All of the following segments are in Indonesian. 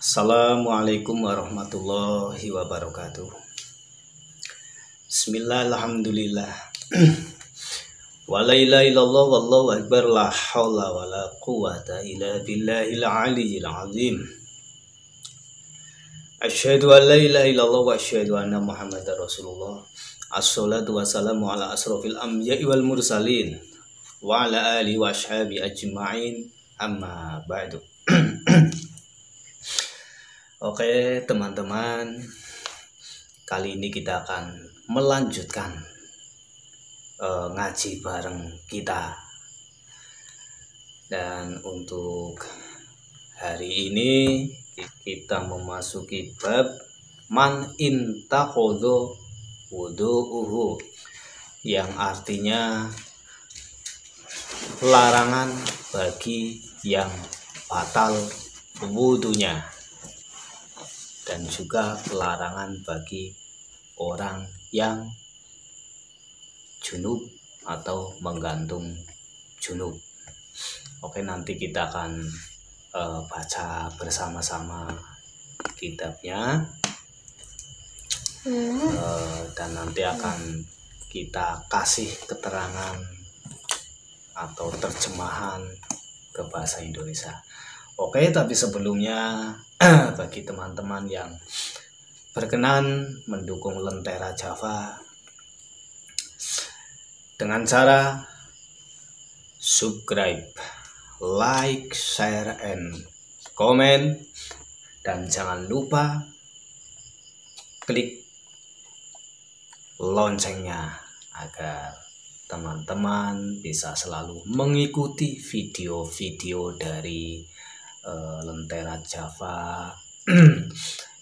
Assalamualaikum warahmatullahi wabarakatuh. Bismillah, alhamdulillah. Wa la ilaha illallah wallahu akbar, la haula wa la quwata illa billahil aliyyil azim. Asyhadu an la ilaha illallah wa asyhadu anna muhammadar rasulullah. Assalatu wassalamu ala asrofil anbiya'i wal mursalin wa ala alihi wa ashabi ajma'in, amma ba'du. Oke teman-teman, kali ini kita akan melanjutkan ngaji bareng kita. Dan untuk hari ini kita memasuki bab man intaqadha wudu'uhu, yang artinya larangan bagi yang batal wudunya, dan juga larangan bagi orang yang junub atau menggantung junub. Oke, nanti kita akan baca bersama-sama kitabnya, dan nanti akan kita kasih keterangan atau terjemahan ke bahasa Indonesia. Oke, tapi sebelumnya bagi teman-teman yang berkenan mendukung Lentera Java dengan cara subscribe, like, share, and comment, dan jangan lupa klik loncengnya agar teman-teman bisa selalu mengikuti video-video dari Lentera Java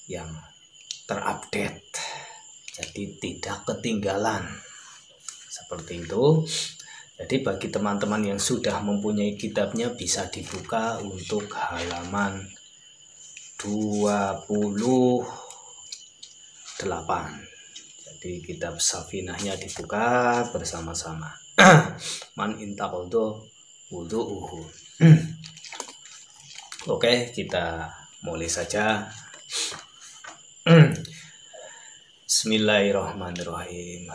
yang terupdate, jadi tidak ketinggalan seperti itu. Jadi bagi teman-teman yang sudah mempunyai kitabnya bisa dibuka untuk halaman 28. Jadi kitab Safinahnya dibuka bersama-sama. Man intaqadha wudu'uhu. Oke, kita mulai saja. Bismillahirrahmanirrahim.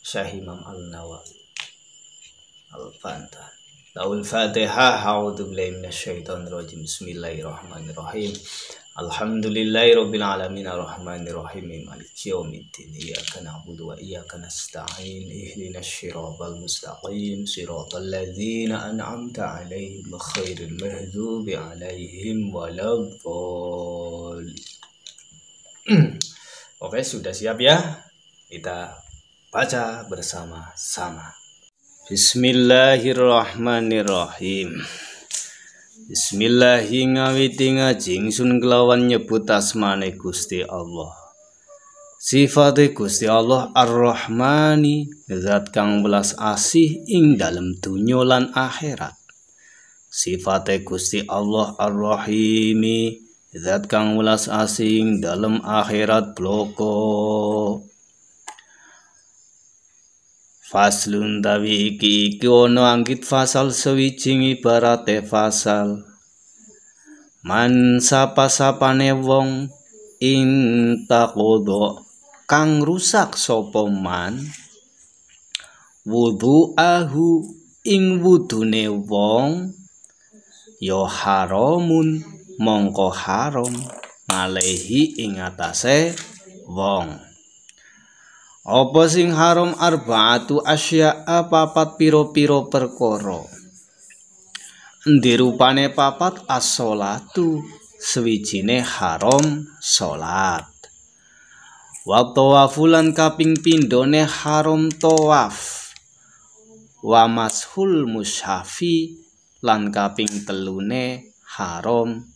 Syahimam al-Nawawi al-Fanta Laul Fatihah. A'udzu billahi minasyaitonir rajim. Bismillahirrahmanirrahim. Alhamdulillahirabbil alamin arrahmanirrahim maliki yaumiddin. Iyyaka na'budu wa iyyaka nasta'in. Ihdinas siratal mustaqim siratal ladzina an'amta 'alaihim ghairil maghdubi 'alaihim waladdallin. Oke, sudah siap ya? Kita baca bersama-sama. Bismillahirrahmanirrahim. Bismillahi ngawiti ngaji ingsun kelawan nyebut asmane Gusti Allah. Sifate Gusti Allah Ar-Rahmani, zat kang welas asih ing dalem dunya lan akhirat. Sifate Gusti Allah Ar-Rahimi, zat kang welas asih ing dalem akhirat bloko. Faslun tawi iki ana anggit fasal sawijing ibarate fasal. Man sapa-sapane wong intaqadha kang rusak sapa man wudu'ahu ing wudune wong, ya haramun mongko haram alaihi ing atase wong. Apa sing haram? Arba'atu asya'a, papat piro-piro perkara. Endi rupane papat? As-sholatu, sewijine haram salat. Wa tawafulan kaping pindhone haram tawaf. Wa mashul mushafi, lan kaping telune haram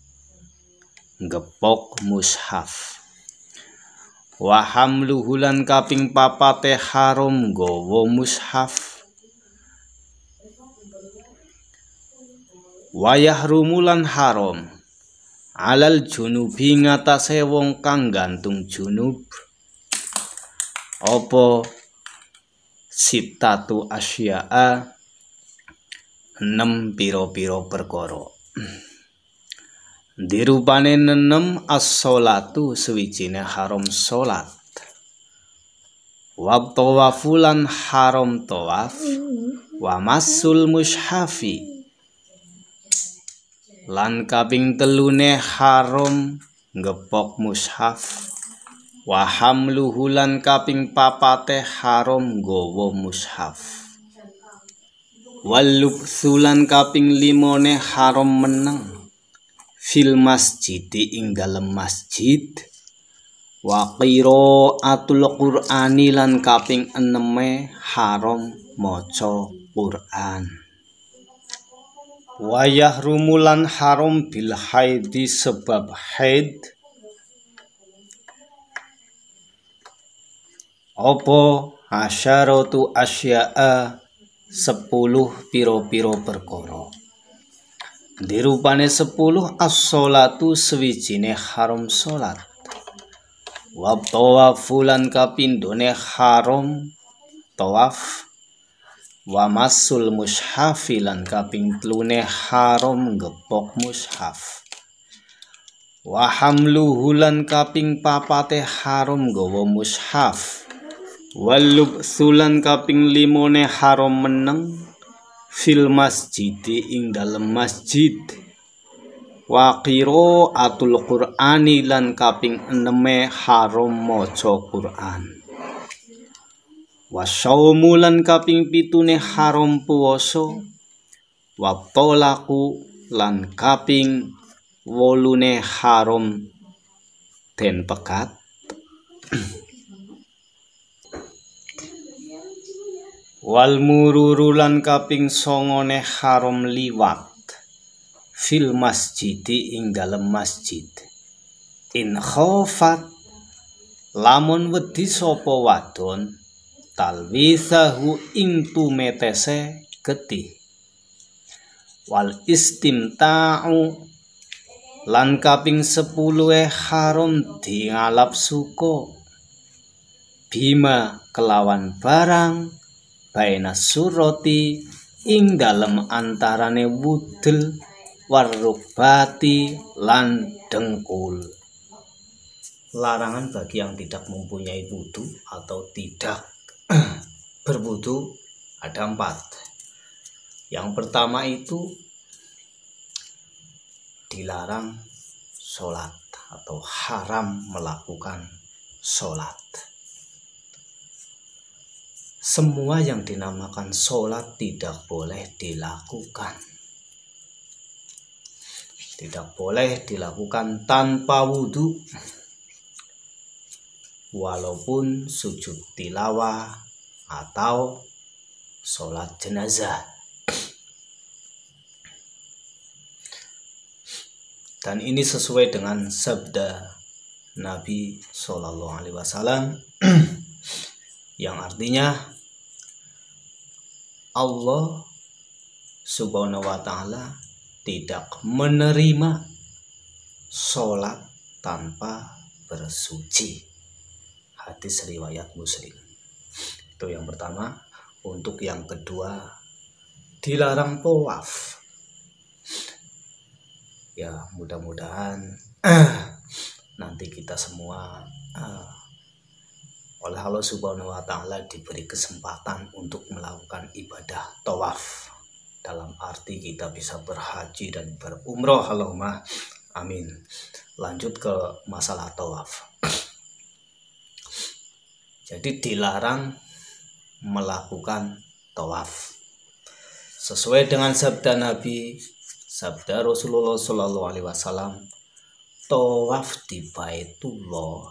ngepok mushaf. Wa hamluhu, lan kaping papate haram nggawa mushaf. Wa yahrumu, lan haram alal junubi ngatasé wong kang gantung junub. Apa sitatu asya'a, 6 piro-piro perkara. Dirupane nenem as-sholatu sewijine haram salat. Wa tawafulan haram tawaf. Wa masul mushafi lan kaping telune haram ngepok mushaf. Wa hamluhu lan kaping papate haram nggawa mushaf. Wal lubsulan kaping limone haram meneng fil masjidi ing dalem masjid. Wa qiraatul qur'ani lan kaping eneme haram maca Qur'an. Wa yahrumulan haram bil haidi sebab haid apa asyaratu asya'a 10 piro-piro perkara. Dirupane 10 as-sholatu sewijine haram salat. Wa tawafulan kapindhone haram tawaf. Wa masul mushafi lan kaping telune haram ngepok mushaf. Wa hamluhu lan kaping papate haram nggawa mushaf. Wal lubsulan kaping limone haram meneng fil masjidi ing dalem masjid. Wa qiraatul qur'ani lan kaping eneme haram maca Qur'an. Wa shaumu lan kaping pitune haram puasa. Wa tolaku lan kaping 8 haram den pekat. Wal mururu lan kaping 9 haram liwat fil masjidi ing dalem masjid. In khofat lamun wedi sapa wadon talwisahu ing tumetese getih. Wal istimta'u lan kaping 10 haram dialap suko bima kelawan barang baina surati ing dalem antarane wudel warrubati lan dengkul. Larangan bagi yang tidak mempunyai wudu atau tidak berwudu ada 4. Yang pertama itu dilarang sholat atau haram melakukan sholat. Semua yang dinamakan sholat tidak boleh dilakukan. Tidak boleh dilakukan tanpa wudhu. Walaupun sujud tilawah atau sholat jenazah. Dan ini sesuai dengan sabda Nabi SAW yang artinya Allah Subhanahu wa ta'ala tidak menerima sholat tanpa bersuci. Hadis riwayat Muslim. Itu yang pertama. Untuk yang kedua, dilarang tawaf. Ya, mudah-mudahan nanti kita semua oleh Allah Subhanahu wa ta'ala diberi kesempatan untuk melakukan ibadah tawaf. Dalam arti kita bisa berhaji dan berumroh. Allahumma amin. Lanjut ke masalah tawaf. Jadi dilarang melakukan tawaf. Sesuai dengan sabda Nabi, sabda Rasulullah SAW, tawaf di Baitullah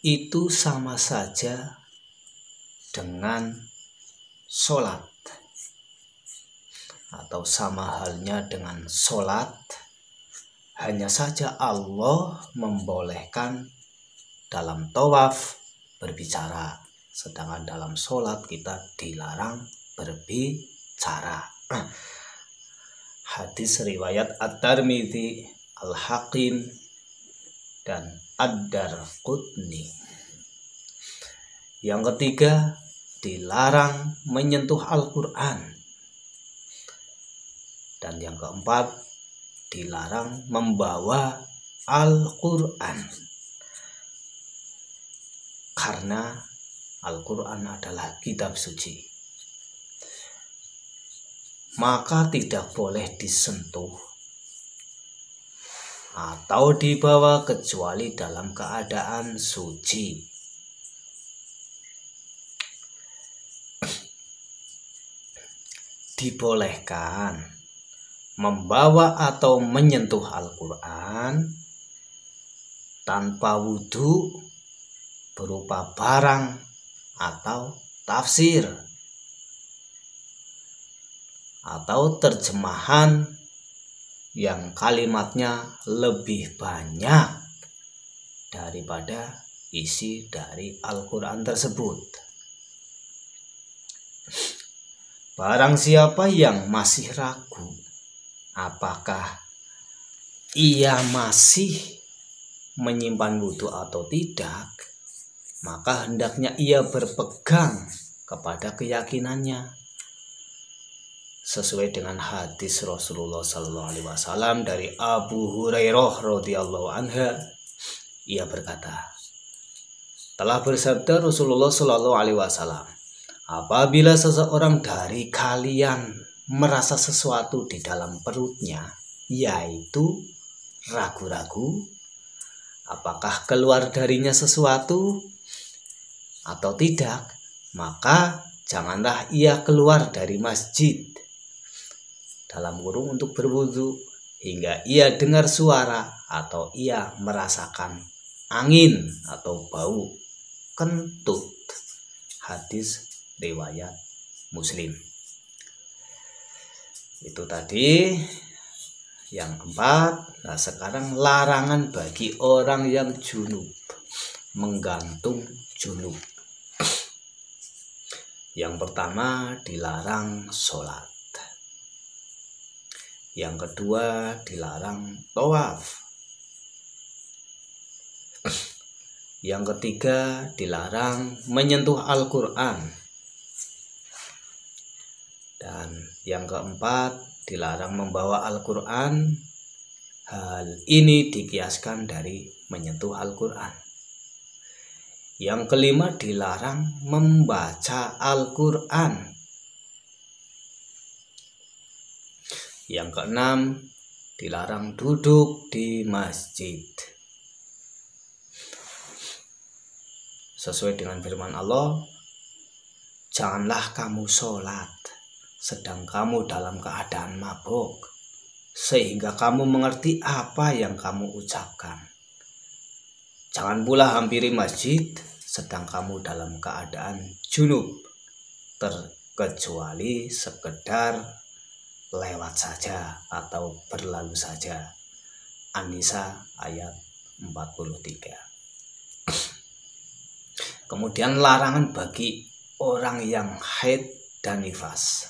itu sama saja dengan sholat, atau sama halnya dengan sholat. Hanya saja Allah membolehkan dalam tawaf berbicara, sedangkan dalam sholat kita dilarang berbicara. Hadis riwayat At-Tirmidzi, Al-Hakim, dan Ad-Darqutni. Yang ketiga, dilarang menyentuh Al-Quran. Dan yang keempat, dilarang membawa Al-Quran, karena Al-Quran adalah kitab suci. Maka tidak boleh disentuh atau dibawa kecuali dalam keadaan suci. Dibolehkan membawa atau menyentuh Al-Quran tanpa wudhu berupa barang atau tafsir atau terjemahan yang kalimatnya lebih banyak daripada isi dari Al-Quran tersebut. Barang siapa yang masih ragu apakah ia masih menyimpan wudhu atau tidak, maka hendaknya ia berpegang kepada keyakinannya sesuai dengan hadis Rasulullah SAW dari Abu Hurairah radhiyallahu anha. Ia berkata, telah bersabda Rasulullah SAW, apabila seseorang dari kalian merasa sesuatu di dalam perutnya, yaitu ragu-ragu apakah keluar darinya sesuatu atau tidak, maka janganlah ia keluar dari masjid dalam kurung untuk berwudu hingga ia dengar suara atau ia merasakan angin atau bau kentut. Hadis riwayat Muslim. Itu tadi yang keempat. Nah, sekarang larangan bagi orang yang junub, menggantung junub. Yang pertama, dilarang sholat. Yang kedua, dilarang tawaf. Yang ketiga, dilarang menyentuh Al-Quran. Dan yang keempat, dilarang membawa Al-Quran. Hal ini dikiaskan dari menyentuh Al-Quran. Yang kelima, dilarang membaca Al-Quran. Yang keenam, dilarang duduk di masjid. Sesuai dengan firman Allah, janganlah kamu sholat sedang kamu dalam keadaan mabuk, sehingga kamu mengerti apa yang kamu ucapkan. Jangan pula hampiri masjid sedang kamu dalam keadaan junub, terkecuali sekedar lewat saja atau berlalu saja. An-Nisa ayat 43. Kemudian larangan bagi orang yang haid dan nifas.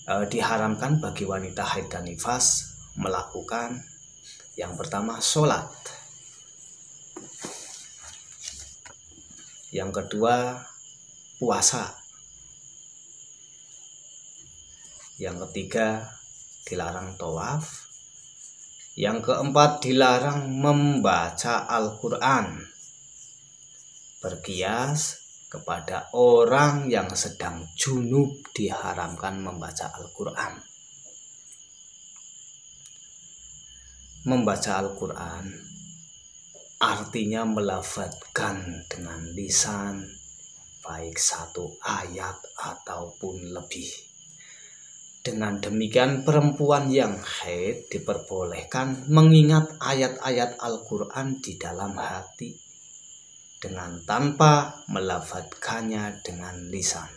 Diharamkan bagi wanita haid dan nifas melakukan yang pertama sholat, yang kedua puasa, yang ketiga dilarang tawaf, yang keempat dilarang membaca Al-Quran. Berkias kepada orang yang sedang junub diharamkan membaca Al-Quran. Membaca Al-Quran artinya melafadzkan dengan lisan baik satu ayat ataupun lebih. Dengan demikian perempuan yang haid diperbolehkan mengingat ayat-ayat Al-Quran di dalam hati dengan tanpa melafadzkannya dengan lisan.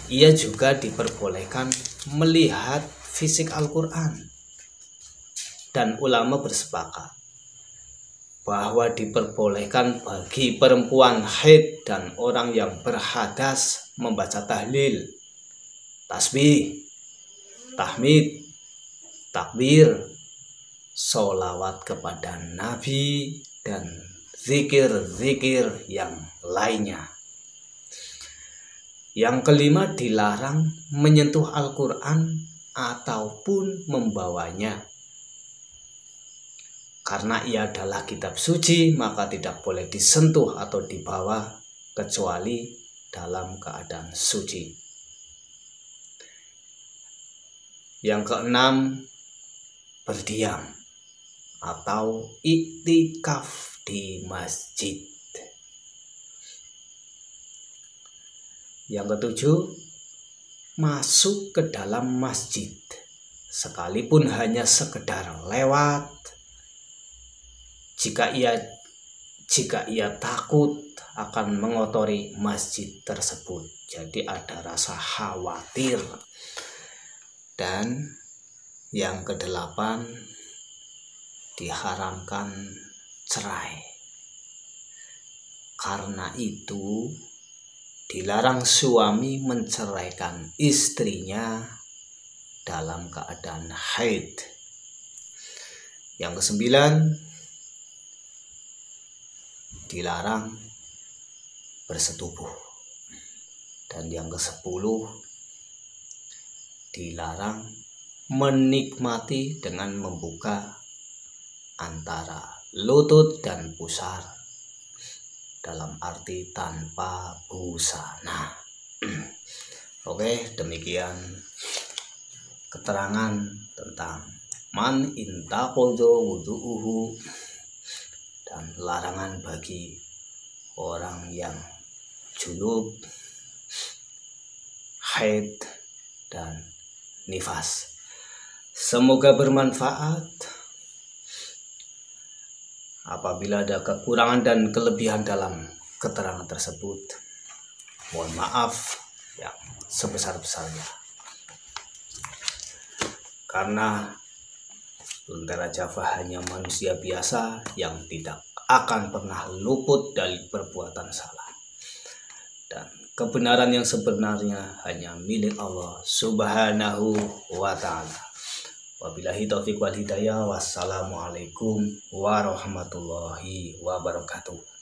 Ia juga diperbolehkan melihat fisik Al-Quran. Dan ulama bersepakat bahwa diperbolehkan bagi perempuan haid dan orang yang berhadas membaca tahlil, tasbih, tahmid, takbir, sholawat kepada Nabi, dan zikir-zikir yang lainnya. Yang kelima, dilarang menyentuh Al-Quran ataupun membawanya. Karena ia adalah kitab suci, maka tidak boleh disentuh atau dibawa kecuali dalam keadaan suci. Yang keenam, berdiam atau iktikaf di masjid. Yang ketujuh, masuk ke dalam masjid sekalipun hanya sekedar lewat. Jika ia takut akan mengotori masjid tersebut, jadi ada rasa khawatir. Dan yang kedelapan, diharamkan cerai. Karena itu dilarang suami menceraikan istrinya dalam keadaan haid. Yang kesembilan, dilarang bersetubuh. Dan yang kesepuluh, dilarang menikmati dengan membuka antara lutut dan pusar, dalam arti tanpa busana. Oke, demikian keterangan tentang man intaqadha wudu'uhu dan larangan bagi orang yang junub, haid, dan nifas. Semoga bermanfaat. Apabila ada kekurangan dan kelebihan dalam keterangan tersebut, mohon maaf yang sebesar-besarnya. Karena Lentera Java hanya manusia biasa yang tidak akan pernah luput dari perbuatan salah. Dan kebenaran yang sebenarnya hanya milik Allah Subhanahu wa ta'ala. Wabillahi taufiq wal hidayah. Wassalamualaikum warahmatullahi wabarakatuh.